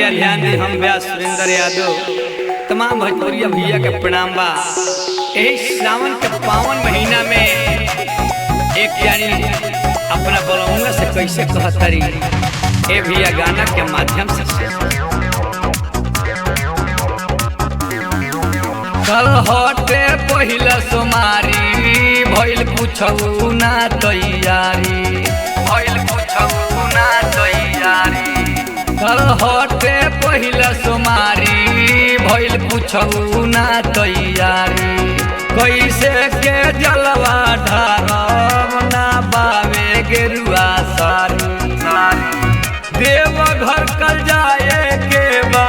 भैया ध्यान दी, हम व्यास सुरेंद्र यादव तमाम भोजपुरिया भैया के प्रणाम बा। यही सावन के पावन महीना में एक यानी अपना बलौंगा से कैसे कहतरी ए भैया गाना के माध्यम से। कल हटे पहिला सोमारी भइल पूछऊ ना तैयारी, भइल पूछऊ ना तैयारी। कल हटे पहिला सोमारी भइल पूछऊ ना तैयारी। कैसे के जलवा ढारब ना बावे गेरुआ सारी। देव घर कल जाए के बा,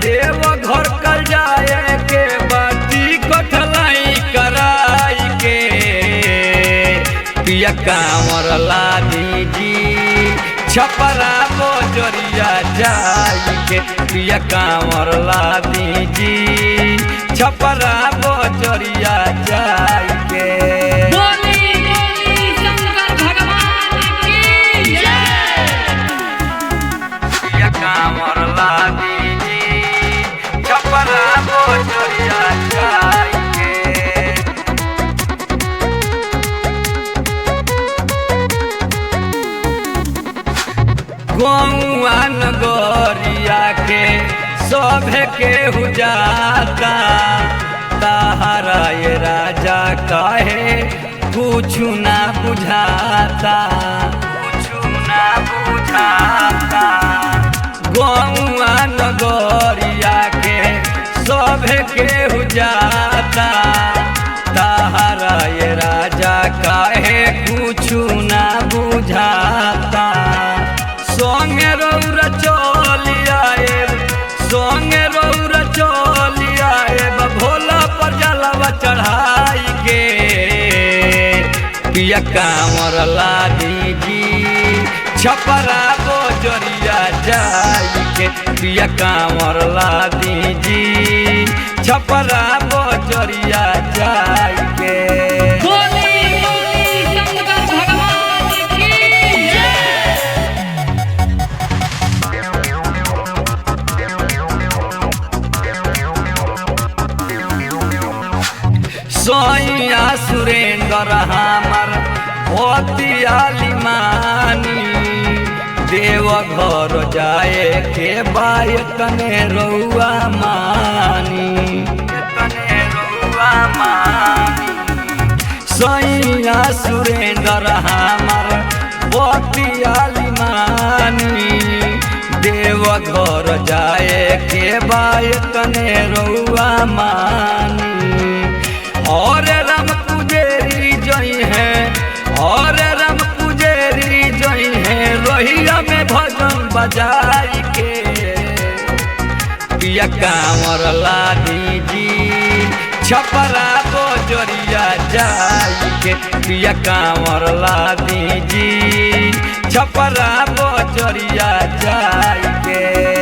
देव घर कल जाए के बा। टिकट लाई कराई के पिया कांवर ला दीजी छपरा बोजरिया जाई के। पिया कांवर ला दीजी छपरा बोजरिया जाई के। बोली बोली शंकर भगवान की जय। पिया कांवर ला दीजी छपरा बोजरिया जाई के। गौआ नगरिया के सभे के हुजाता, ताहरा ये राजा काहे कुछु ना बुझाता, कुछु ना बुझाता। गौआ नगरिया के सभे के हुजाता, ताहरा ये राजा काहे कुछु ना बुझाता। सोंगे रौरा चलिया सोंगे रौरा चलिया भोला पर जलवा चढ़ाई के। पिया कांवर ला दीजी छपरा बोजरिया जाई के। पिया कांवर ला दीजी छपरा बोजरिया जाई के। बोली बोली शंकर भगवान की जय। सोइया सुरेंद्र हमर भोतियाली मानी। देव घर जाए के बाय तने रउआ मानी, तने रउआ मानी। सोइया सुरेंद्र हमर भोतियाली मानी। देव घर जाए के बाय तने रउआ मानी। और राम पुजेरी जई है, और राम पुजेरी जई है रोहिया में भजन बजाई के। पिया कांवर ला दीजी छपरा बोजरिया जाई के। पिया कांवर ला दीजी छपरा बोजरिया जाई के।